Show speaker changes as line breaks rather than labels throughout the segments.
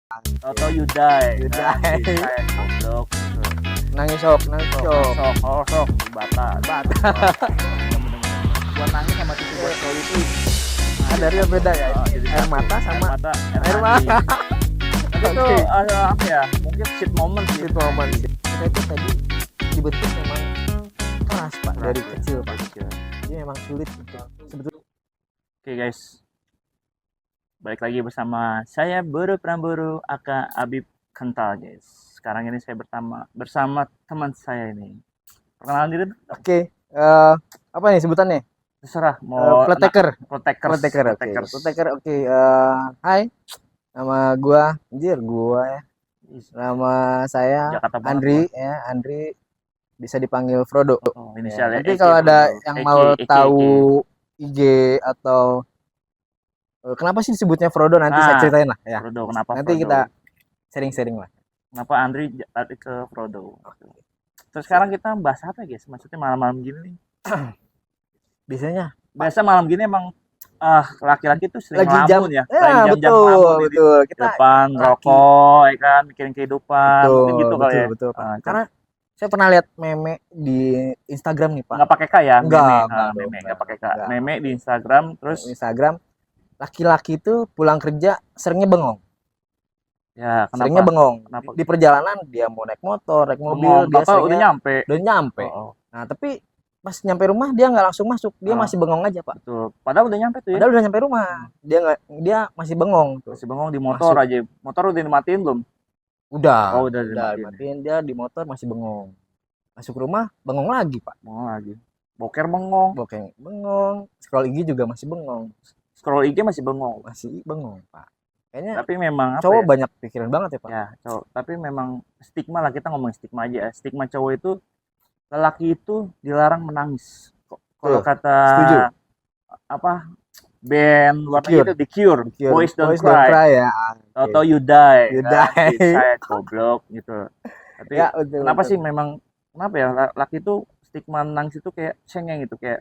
Toto Yudai.
Yudai.
Saya goblok.
Nangis sok.
Sok. Bata. Buat nangis sama tisu buat coli itu.
Ada real beda ya.
Jadi
Air mata sama
air
air
mandi.
mata.
Tapi itu apa ya? Mungkin shit moment sih.
Itu momen. Kita itu tadi dibentuk memang keras Pak dari
ya.
kecil Pak. Jadi memang sulit untuk sebetulnya.
Oke guys, balik lagi bersama saya Boro Pramboro aka Abib Kental guys. Sekarang ini saya bersama teman saya ini. Perkenalan diri
Oke, apa nih sebutannya?
terserah mau
Pleteker.
Pleteker.
Pleteker. Oke, hai. Nama gua ya. Nama saya
Jakarta banget,
Andri
Bos.
ya. Andri bisa dipanggil Frodo.
Oh, inisial ya.
Nanti kalau ada yang mau tahu IG atau kenapa sih disebutnya Frodo nanti saya ceritain lah ya.
Frodo, kenapa
Nanti
Frodo?
kita sharing lah.
Kenapa Andri lari ke Frodo? Terus sekarang kita bahas apa guys? Maksudnya malam-malam gini nih. Biasa malam gini emang laki-laki tuh sering
Lagi
lamun ya.
Ya,
Jam-jam
betul,
lamun di
betul. Kita
depan rokok, ya kan, mikirin kehidupan.
betul,
Mungkin gitu kali ya.
betul, Pak. Karena saya pernah lihat meme di Instagram nih, Pak.
Nggak pakai K ya?
Enggak,
Nggak pakai K.
enggak.
Meme di Instagram, terus
Instagram laki-laki itu pulang kerja seringnya bengong.
ya
Seringnya
kenapa?
bengong.
Kenapa?
Di perjalanan dia mau naik motor, naik mobil,
Bengong,
dia
Bapak udah
seringnya
nyampe.
udah nyampe.
Oh,
Nah, tapi pas nyampe rumah dia nggak langsung masuk, dia masih bengong aja, Pak.
betul. Padahal udah nyampe tuh ya.
Padahal udah nyampe rumah, dia masih bengong tuh.
Masih bengong di motor
Masuk.
aja. Motor udah dimatiin belum?
Udah
Udah dimatiin.
dimatiin, dia di motor masih bengong. Masuk rumah bengong lagi, Pak.
Bengong lagi. Boker bengong.
Bokeng bengong, scroll IG juga masih bengong.
Scroll IG masih bengong.
Masih bengong, Pak. Kayaknya
Tapi memang apa
cowok
ya?
banyak pikiran banget ya, Pak.
Ya, cowok. Tapi memang stigma lah, kita ngomong stigma aja ya. Stigma cowok itu, lelaki itu dilarang menangis. Kalau kata
setuju.
apa band luar negeri itu The Cure, Boys Don't
Don't
Cry,
Cry ya.
Toto Yudai,
You Die.
saya goblok gitu. Tapi
Ya, betul,
kenapa
betul.
sih memang kenapa ya laki itu stigma nangis itu kayak cengeng gitu, kayak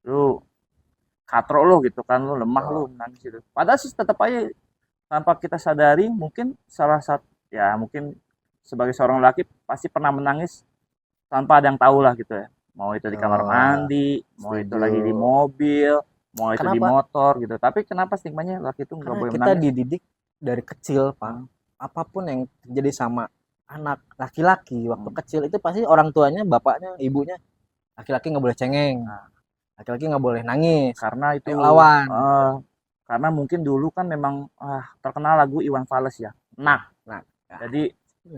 lu katro lu gitu kan, lu lemah lu nangis gitu. Padahal sih tetap aja tanpa kita sadari mungkin salah satu ya, mungkin sebagai seorang laki pasti pernah menangis tanpa ada yang tahu lah gitu ya. Mau itu di kamar mandi, mau itu
setuju.
lagi di mobil, mau itu di
Kenapa?
motor gitu. Tapi kenapa stigmanya laki itu nggak
Karena
boleh
kita
menangis?
dididik dari kecil, Pak. Apapun yang terjadi sama anak laki-laki waktu kecil itu pasti orang tuanya, bapaknya, ibunya, laki-laki nggak boleh cengeng. Laki-laki nggak boleh nangis.
Karena itu
Ayo lawan.
karena mungkin dulu kan memang terkenal lagu Iwan Fals ya. Nah. Jadi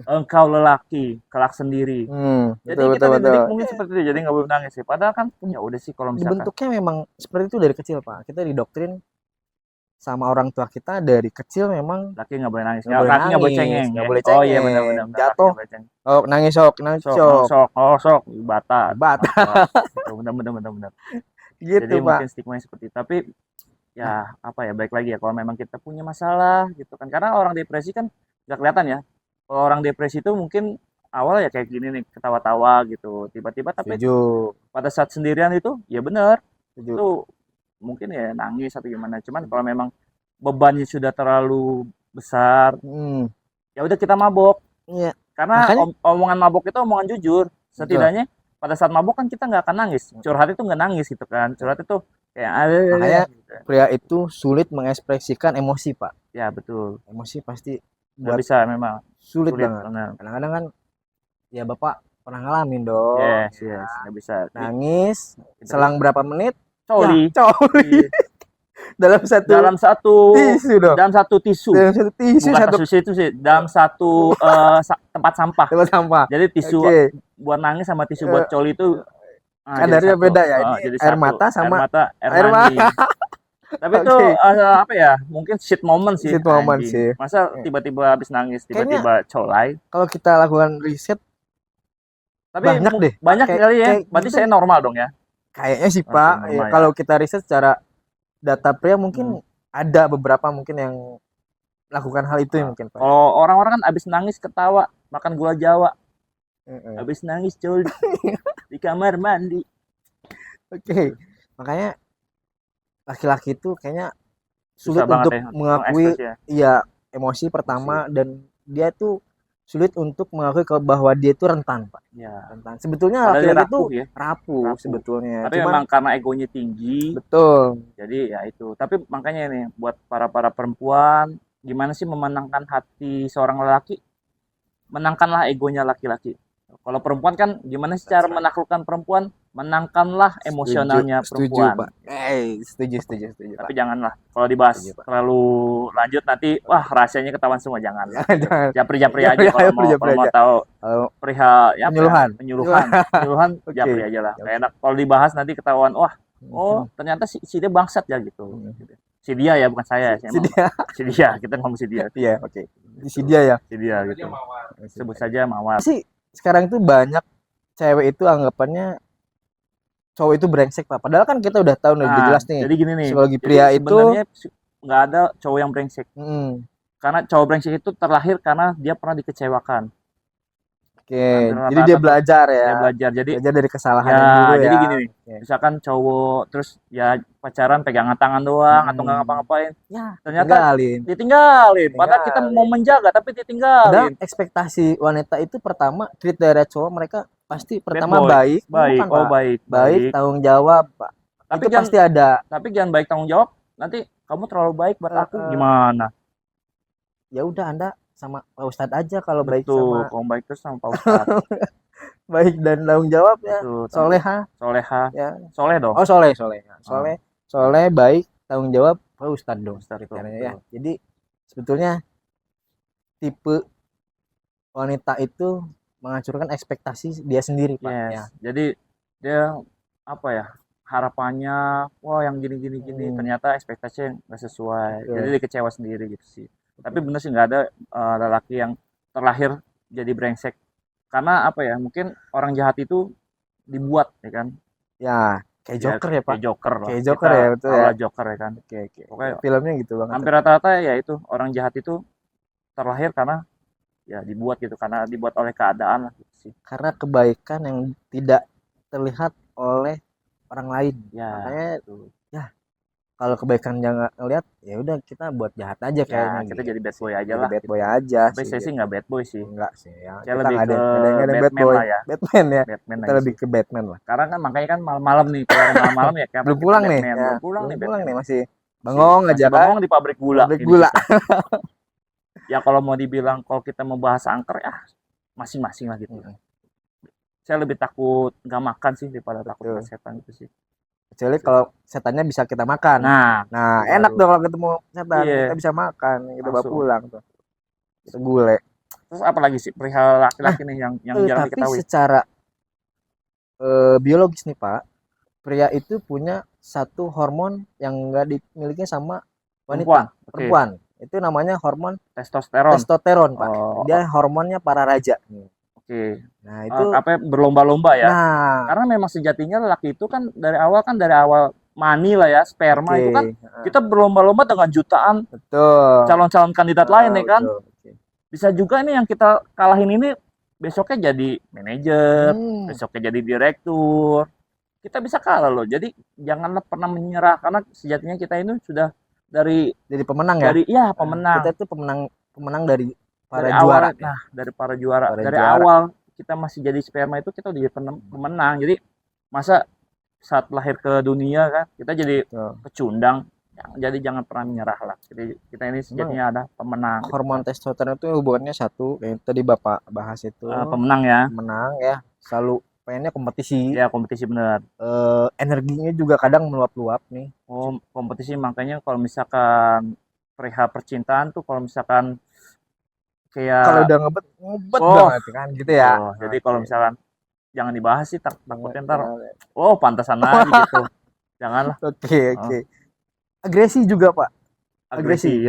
engkau lelaki, kelak sendiri. Jadi kita dididik mungkin seperti itu, jadi nggak boleh nangis sih. Padahal kan ya udah sih kalau misalkan
Bentuknya memang seperti itu dari kecil, Pak. Kita didoktrin sama orang tua kita dari kecil memang
laki nggak boleh nangis,
nggak boleh
laki nggak boleh
nangis,
cengeng,
nggak
ya?
boleh
Oh iya
cengeng.
benar-benar
Jatuh. Oh, nangis sok.
sok, bata. Benar.
Gitu,
Jadi
Pak.
mungkin stigma seperti itu. Tapi ya apa ya, baik lagi ya kalau memang kita punya masalah gitu kan. Karena orang depresi kan nggak kelihatan ya. Kalau orang depresi itu mungkin awal ya kayak gini nih, ketawa-tawa gitu. Tiba-tiba tapi
Setuju.
pada saat sendirian itu ya benar.
Setuju.
Itu mungkin ya nangis atau gimana. Cuman kalau memang bebannya sudah terlalu besar, ya udah kita mabok.
Iya.
Karena
Makanya,
omongan mabok itu omongan jujur. Setidaknya pada saat mabok kan kita nggak akan nangis. Curhat itu nggak nangis gitu kan. Curhat itu kayak
makanya
gitu.
pria itu sulit mengekspresikan emosi, Pak.
Ya betul.
Emosi pasti
Nggak
buat
bisa memang.
sulit banget.
Benar.
Kadang-kadang kan ya Bapak pernah ngalamin dong.
Yes, nggak bisa.
Nangis selang berapa menit
Coli.
ya, coli. dalam satu tisu dong.
Dalam satu tisu. Bukan
satu
tisu itu sih, dalam satu tempat sampah.
tempat sampah.
Jadi tisu
Oke.
buat nangis sama tisu buat coli itu
Kadarnya beda ya. Ini
jadi
air
satu.
mata sama
air mandi. Tapi itu apa ya? Mungkin shit moment sih.
Shit moment
anjing.
sih.
Masa tiba-tiba habis nangis, tiba-tiba colai.
Kalau kita lakukan riset
Tapi
banyak deh.
Banyak kali ya. Berarti
gitu.
saya normal dong ya.
Kayaknya sih, Pak.
normal ya.
Kalau kita riset secara data pria mungkin ada beberapa mungkin yang lakukan hal itu mungkin, Pak.
Kalau orang-orang kan abis nangis ketawa, makan gula Jawa. Abis nangis coli di kamar mandi.
Oke. Makanya laki-laki itu kayaknya sulit
Susah banget
untuk
ya
mengakui
mengekspresi ya.
iya emosi pertama, dan dia tuh sulit untuk mengakui bahwa dia itu rentan, Pak.
Ya.
Rentan. Sebetulnya
Padahal dia
laki-laki itu
rapuh ya.
rapuh
Rapuh.
sebetulnya.
Tapi
Cuman
memang karena egonya tinggi,
betul.
jadi ya itu. Tapi makanya nih buat para perempuan, gimana sih memenangkan hati seorang lelaki? Menangkanlah egonya laki-laki. Kalau perempuan kan gimana sih cara menaklukkan perempuan? Menangkanlah emosionalnya
Setuju,
perempuan.
Pak. Setuju,
Tapi
Pak.
janganlah kalau dibahas
Setuju, Pak.
terlalu lanjut nanti wah rahasianya ketahuan semua, jangan.
Jangan.
Japri aja kalau mau tahu
Kalau
perihal ya,
penyuluhan.
penyuluhan
Oke.
japri aja lah.
Oke.
Kayak enak kalau dibahas nanti ketahuan wah oh ternyata si dia bangsat ya gitu. Si dia ya bukan saya sih. Si dia kita ngomong si dia.
Iya, oke. Si dia ya.
Si dia gitu. Sebut saja Mawar.
Sih sekarang tuh banyak cewek itu anggapannya cowok itu brengsek, Pak. Padahal kan kita udah tahu udah jelas nih.
Jadi gini nih.
Psikologi pria itu
sebenarnya nggak ada cowok yang brengsek.
Hmm.
Karena cowok brengsek itu terlahir karena dia pernah dikecewakan.
Oke. Jadi dia belajar ya.
Dia belajar. Jadi
belajar dari kesalahan
ya,
dulu ya.
jadi gini nih. Misalkan cowok terus ya pacaran pegangan tangan doang atau nggak ngapa-ngapain. Ya, ternyata ditinggalin. Padahal kita mau menjaga tapi ditinggalin.
Padahal ekspektasi wanita itu pertama kriteria cowok mereka pasti pertama baik, baik, tanggung jawab, Pak. Tapi itu pasti ada.
Tapi jangan baik tanggung jawab. Nanti kamu terlalu baik buat aku gimana?
Ya udah Anda sama Pak Ustadz aja kalau baik
sama. Kalau baik terus sama Pak Ustadz.
Baik dan tanggung jawab ya. Soleha.
Ya. Soleh dong.
Oh soleh. Soleh, baik, tanggung jawab Pak Ustadz dong. Ya. Jadi sebetulnya tipe wanita itu menghancurkan ekspektasi dia sendiri, Pak.
Yes. Ya. Jadi dia apa ya? Harapannya wah yang gini ternyata ekspektasinya nggak sesuai. Jadi dia kecewa sendiri gitu sih. Tapi bener sih nggak ada lelaki yang terlahir jadi brengsek. Karena apa ya? Mungkin orang jahat itu dibuat ya kan.
Ya, kayak Joker ya, Pak.
Kayak Joker lah.
Kayak Joker ya, betul ya.
Joker ya kan.
Oke. Pokoknya filmnya gitu banget.
Hampir rata-rata ya itu orang jahat itu terlahir karena ya dibuat gitu, karena dibuat oleh keadaan lah gitu sih.
Karena kebaikan yang tidak terlihat oleh orang lain. Ya. Makanya ya kalau kebaikan jangan ngeliat, ya udah kita buat jahat aja kayaknya.
Kita jadi bad boy aja lah.
Bad boy aja.
Tapi saya sih nggak bad boy sih.
Enggak sih. Ya.
Saya lebih ke
Batman lah ya. Batman ya. Kita lebih ke Batman lah.
Karena kan makanya kan malam-malam nih, keluar malam-malam ya.
Belum pulang nih.
Belum pulang nih
masih bengong aja kan.
Bengong di pabrik gula. Ya kalau mau dibilang kalau kita mau bahas angker ya masing-masing lah gitu. Saya lebih takut nggak makan sih daripada takut ke setan gitu sih.
Kecuali kalau setannya bisa kita makan. Nah enak dong kalau ketemu setan. Kita bisa makan, kita bawa pulang tuh. Itu gule.
Terus apa lagi sih perihal laki-laki nih yang jarang diketahui?
Tapi secara biologis nih Pak, pria itu punya satu hormon yang nggak dimiliki sama wanita. Perempuan. Itu namanya hormon testosteron, Pak. Dia hormonnya para raja. Nah, itu
apa berlomba-lomba ya. Karena memang sejatinya lelaki itu kan dari awal mani lah ya, sperma itu kan kita berlomba-lomba dengan jutaan calon-calon kandidat lain ya kan. Bisa juga nih yang kita kalahin ini besoknya jadi manajer, besoknya jadi direktur. Kita bisa kalah loh. Jadi janganlah pernah menyerah karena sejatinya kita ini sudah dari
pemenang ya.
Pemenang.
Kita itu pemenang dari para
juara.
Awal,
dari para juara. Dari awal kita masih jadi sperma itu kita udah jadi pemenang. Jadi masa saat lahir ke dunia kan kita jadi pecundang. Jadi jangan pernah menyerah lah. Jadi kita ini sejatinya ada pemenang.
Hormon testosteron itu hubungannya satu, yang tadi Bapak bahas itu.
Pemenang ya.
Pemenang ya. Selalu pengennya kompetisi.
Ya kompetisi benar.
Energinya juga kadang meluap-luap nih.
Kompetisi makanya kalau misalkan perihal percintaan tuh kalau misalkan kayak
kalau udah ngebet banget kan gitu ya.
Jadi kalau misalkan jangan dibahas sih takutnya ntar pantasan aja gitu. Janganlah.
Oke. Agresi juga Pak. Agresi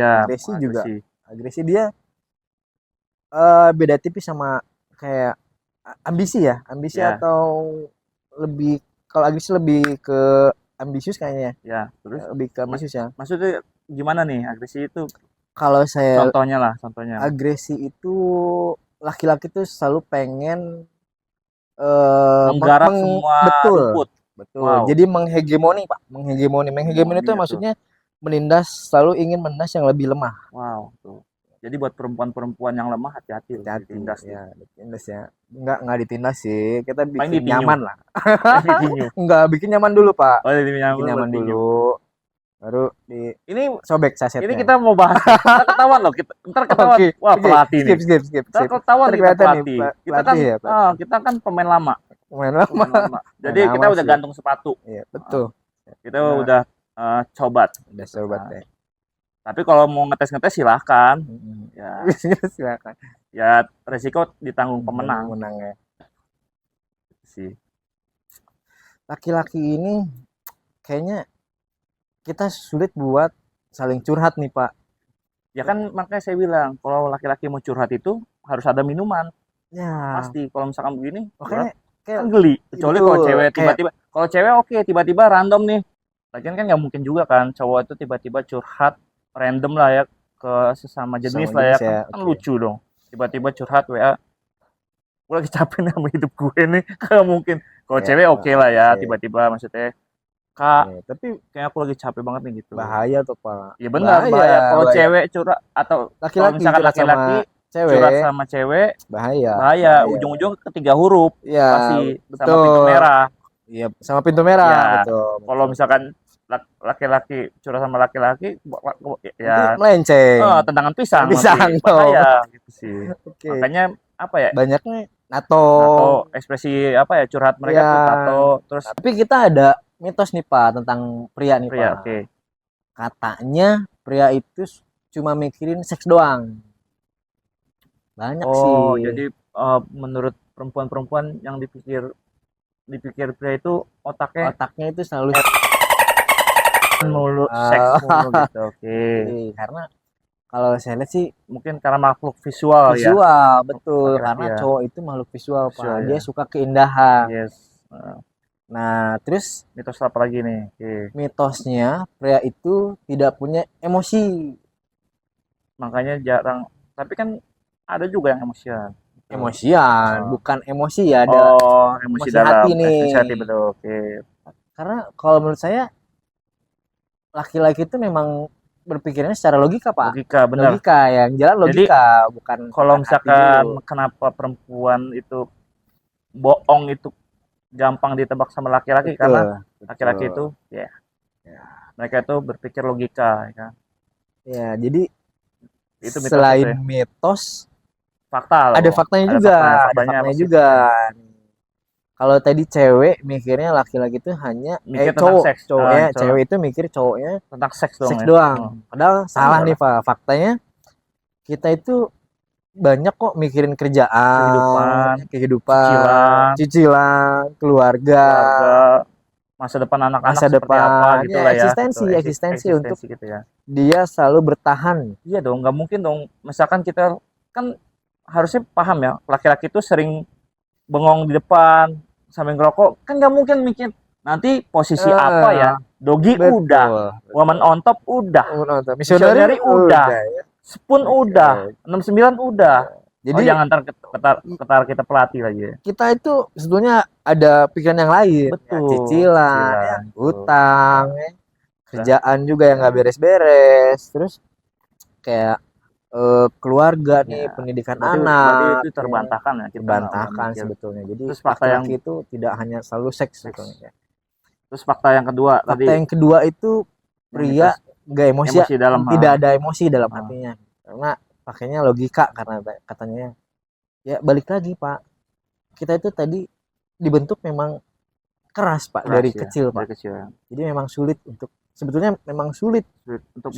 juga. Agresi dia beda tipis sama kayak ambisi ya. Atau lebih kalau agresi lebih ke ambisius kayaknya.
Ya, terus
lebih ke ambisius ya.
Maksudnya gimana nih agresi itu?
Kalau saya
contohnya.
Agresi itu laki-laki tuh selalu pengen
menggarap semua
rumput. Betul. Wow. Jadi menghegemoni, Pak. Menghegemoni itu maksudnya selalu ingin menindas yang lebih lemah.
Wow, tuh. Jadi buat perempuan-perempuan yang lemah hati-hati loh
hati-hati
ditindas.
ya, ditindas ya. Nggak ditindas sih, kita
Paling
bikin
ditinju.
nyaman lah.
Ditinju.
Nggak, bikin nyaman dulu Pak,
Oh,
bikin nyaman dulu, baru
Ini
disobek
ini
sasetnya.
kita mau bahas. Ntar ketahuan loh, ntar ketahuan.
Oke,
Wah,
oke.
pelatih nih.
Skip.
Ntar ketahuan
Ntar
kita
kelihatan nih,
pelatih. Kita kan
pelatih ya, Pak.
kita kan pemain lama,
Pemain lama.
pemain lama. Jadi
Pemain
kita
lama
udah
sih.
gantung sepatu.
Iya, betul.
Kita
Nah,
udah cobat.
udah sobat
Nah,
ya.
tapi kalau mau ngetes silahkan. Ya,
Silakan.
ya resiko ditanggung pemenang
Menang ya.
sih.
Laki-laki ini kayaknya kita sulit buat saling curhat nih Pak.
Ya kan makanya saya bilang kalau laki-laki mau curhat itu harus ada minuman.
Ya,
Pasti kalau misalkan begini
makanya
kan
kayak
geli. Kecuali
itu,
kalau cewek
kayak
tiba-tiba. Kalau cewek oke tiba-tiba random nih. Lagian kan nggak mungkin juga kan cowok itu tiba-tiba curhat random lah ya ke sesama jenis
sama
lah ya
jenis
kan,
ya.
kan
Oke.
lucu dong. Tiba-tiba curhat WA. Gue lagi capek nih sama hidup gue nih. Nggak mungkin. Kalau
Ya,
cewek oke lah ya
oke.
tiba-tiba maksudnya Kak,
Ya, tapi
kayak aku lagi capek banget nih gitu.
bahaya tuh Pak.
Ya benar bahaya. Kalau
bahaya.
cewek curhat atau kalau
Laki-laki
misalkan
curhat sama
laki-laki
cewek
curhat sama cewek
bahaya.
bahaya. Ujung-ujung ketiga huruf
Ya,
pasti sama
betul.
pintu merah.
Iya, sama pintu merah,
Ya,
betul.
kalau misalkan laki-laki curhat sama laki-laki
Nanti
ya
melenceng.
tendangan pisang
Pisang
nanti bahaya gitu sih.
Oke.
Makanya apa ya?
Banyaknya nato.
Tato ekspresi apa ya curhat mereka
Ya.
tuh tato terus
Tapi kita ada mitos nih Pak tentang pria nih
pria
Pak.
oke.
Katanya pria itu cuma mikirin seks doang. Banyak sih.
Oh, jadi menurut perempuan-perempuan yang dipikir pria itu otaknya
Otaknya itu selalu
mulu seks mulu gitu. Oke.
karena kalau saya lihat sih
Mungkin karena makhluk visual ya.
visual, betul.
Laki-laki
Karena
ya.
cowok itu makhluk visual,
Visual,
Pak.
ya.
Dia suka keindahan.
Yes.
Nah, terus
Mitos apa lagi nih? Oke.
mitosnya pria itu tidak punya emosi.
Makanya jarang. Tapi kan ada juga yang emosian.
Emosian,
Oh.
bukan emosi ya, ada
Oh, emosi
emosi
dalam.
hati nih.
Emosi hati betul. Oke.
Karena kalau menurut saya laki-laki itu memang berpikirnya secara logika, Pak.
Logika benar.
Logika yang jalan logika, bukan
Kalau
hati
misalkan
dulu.
kenapa perempuan itu bohong itu gampang ditebak sama laki-laki
Betul,
karena
betul.
laki-laki itu ya mereka itu berpikir logika ya kan.
Ya, jadi
Itu mitos
selain
itu ya.
mitos,
Fakta loh.
ada faktanya
Ada
juga,
faktanya,
ada
faktanya
faktanya
pasti
juga.
faktanya.
Kalau tadi cewek mikirnya laki-laki itu hanya
Mikir tentang seks.
cowoknya,
Cowok.
cewek itu mikir cowoknya
Tentang seks dong
seks
ya.
doang. Padahal salah
Salah.
nih Pak. Faktanya kita itu banyak kok mikirin kerjaan, kehidupan, cicilan, keluarga,
masa depan anak-anak
masa
seperti
depan,
apa gitu
ya,
lah ya.
eksistensi untuk
gitu ya.
dia selalu bertahan.
Iya dong, nggak mungkin dong. Misalkan kita kan harusnya paham ya, laki-laki itu sering bengong di depan sambil ngerokok, kan nggak mungkin mikir nanti posisi apa ya. Dogi
Betul.
udah, woman on top udah,
Missionary
udah,
ya.
spoon udah, 69 udah.
Jadi
jangan ketar kita pelatih lagi ya.
Kita itu sebetulnya ada pikiran yang lain.
Betul.
Ya, cicilan, ya, utang, ya, kerjaan juga yang nggak beres-beres. Terus kayak keluarga nih, pendidikan anak.
Berarti itu terbantahkan ya.
Terbantahkan sebetulnya. Jadi
terus fakta
laki-laki itu tidak hanya selalu seks sebetulnya.
Terus fakta yang kedua
fakta yang kedua itu pria nggak emosi dalam tidak ada emosi dalam hatinya. Karena pakainya logika, karena katanya ya balik lagi Pak, kita itu tadi dibentuk memang keras Pak, dari kecil Pak. Jadi memang sulit untuk sebetulnya memang sulit untuk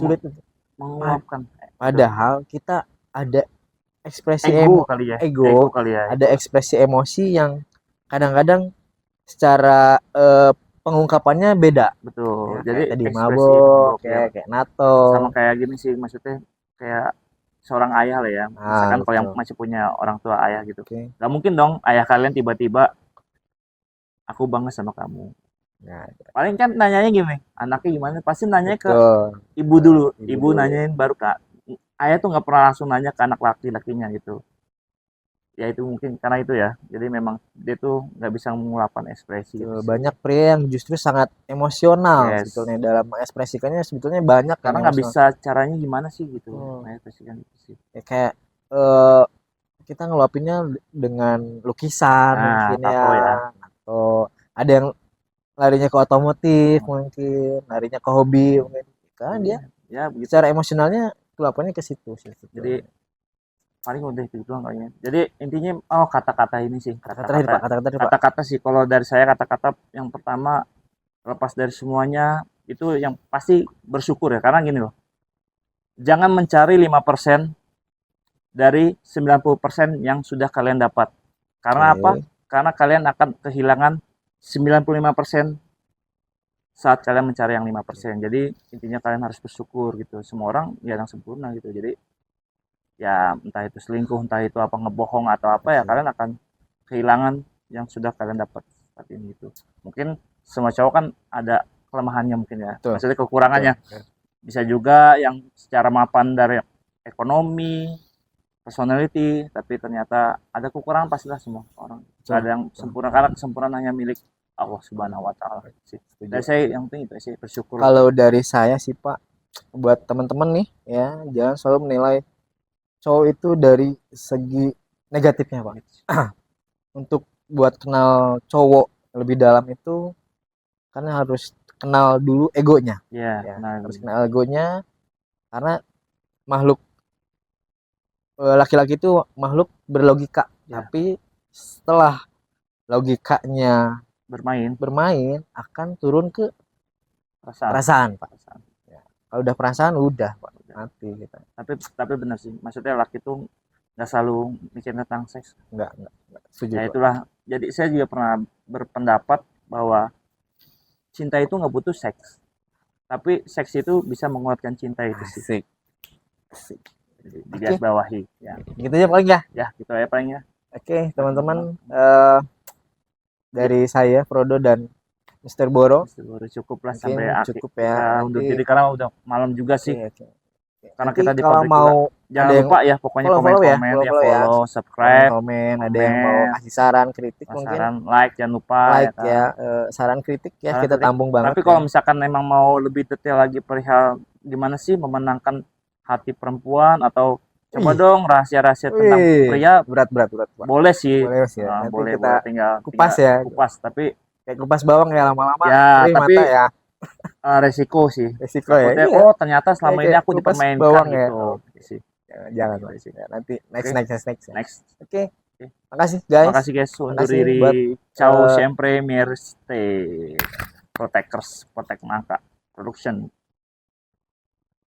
mengeluapkan. Padahal kita ada ekspresi ego kali ya. Ada ekspresi emosi yang kadang-kadang secara pengungkapannya beda.
Betul.
Ya, jadi tadi
mabok
kayak nato.
Sama kayak gini sih, maksudnya kayak seorang ayah lah ya. Misalkan kalau yang masih punya orang tua ayah gitu. Gak mungkin dong ayah kalian tiba-tiba aku bangga sama kamu. Nah, paling kan nanyanya gini, anaknya gimana? Pasti nanya ke ibu dulu. Ibu nanyain baru Kak. Ayah tuh nggak pernah langsung nanya ke anak laki-lakinya gitu. ya itu mungkin karena itu ya. Jadi memang dia tuh nggak bisa mengungkapkan ekspresi gitu sih.
Banyak pria yang justru sangat emosional
Yes.
sebetulnya dalam mengekspresikannya, sebetulnya banyak yang
Karena nggak
emosional.
bisa caranya gimana sih gitu.
Hmm.
Mengekspresikan itu sih.
Ya, kayak eh, kita ngeluapinnya dengan lukisan
Nah,
mungkin
tato
ya,
ya.
atau ada yang larinya ke otomotif
Hmm.
mungkin, larinya ke hobi mungkin, karena
Jadi
dia
ya begitu.
secara emosionalnya keluapannya ke situ sih
Jadi
sebetulnya.
paling udah itu doang kayaknya. Jadi intinya kata-kata ini sih,
Kata-kata terakhir Pak, kata-kata terakhir Pak.
kata-kata sih kalau dari saya kata-kata yang pertama lepas dari semuanya itu yang pasti bersyukur ya karena gini loh. Jangan mencari 5% dari 90% yang sudah kalian dapat. Karena apa?
Oke.
Karena kalian akan kehilangan 95% saat kalian mencari yang 5%. Jadi intinya kalian harus bersyukur gitu. Semua orang ya yang sempurna gitu. Jadi ya entah itu selingkuh, entah itu apa ngebohong atau apa ya
Oke.
kalian akan kehilangan yang sudah kalian dapat saat ini gitu. Mungkin semua cowok kan ada kelemahannya mungkin ya.
Betul,
Maksudnya kekurangannya.
betul.
Bisa juga yang secara mapan dari ekonomi, personality, tapi ternyata ada kekurangan pastilah semua orang. Gak
Betul,
ada yang
betul.
sempurna karena kesempurnaan hanya milik Allah Subhanahu wa taala sih.
Setuju.
Dan saya yang penting itu sih bersyukur.
Kalau dari saya sih Pak, buat teman-teman nih ya, jangan selalu menilai cowok itu dari segi negatifnya Pak. Untuk buat kenal cowok lebih dalam itu karena harus kenal dulu egonya
Ya,
ya,
nah
harus kenal egonya, karena makhluk laki-laki itu makhluk berlogika,
ya
tapi setelah logikanya
bermain
bermain akan turun ke
perasaan.
perasaan Pak.
Perasaan.
Ya, kalau udah perasaan udah Pak, mati kita.
Tapi benar sih. Maksudnya laki tuh nggak selalu mikir tentang seks.
Enggak setuju
Ya
Pak.
itulah. Jadi saya juga pernah berpendapat bahwa cinta itu nggak butuh seks. Tapi seks itu bisa menguatkan cinta itu sih.
Asik. Asik.
Jadi
Oke,
digaris bawahi ya.
gitu aja paling ya.
Ya, gitu ya palingnya.
Oke, teman-teman, dari saya Frodo dan Mr. Boro
Baru cukup lah
mungkin
sampai akhir.
cukup ya.
Kita undur
Nanti
diri karena udah malam juga
oke,
sih.
oke.
Karena
Nanti
kita di
kalau
pabrik
mau
juga.
ada
Jangan
yang
lupa ya, pokoknya
follow-follow ya,
komen-komen ya,
follow-follow ya.
follow, subscribe,
Komen, ada yang mau
komen,
kasih saran, kritik mungkin,
saran, like, jangan lupa ya
like
kan.
ya, saran kritik ya
Saran
kita
kritik.
tampung banget
Tapi
ya.
kalau misalkan memang mau lebih detail lagi perihal gimana sih memenangkan hati perempuan atau coba
Wih,
dong rahasia-rahasia tentang
wih,
pria,
berat Pak.
boleh sih.
Boleh Mas ya.
Nah,
Nanti
boleh
kita
boleh tinggal
kupas ya.
kupas. Tapi
Kayak kupas bawang ya, lama-lama
ya
perih mata
tapi
ya.
resiko sih.
Resiko ya.
Takutnya
Iya.
ternyata
Kayak
selama ini
kayak
aku
kupas
dipermainkan
bawang ya.
gitu.
Oke.
Sih.
Jangan
Gitu
Pak.
sih.
Ya, nanti next
Oke,
next ya.
next.
Oke.
Oke.
Makasih guys.
Makasih guys undur
Makasih
diri.
buat
Ciao
eh,
sempre mierte. Protectors, Protect Mangka Production.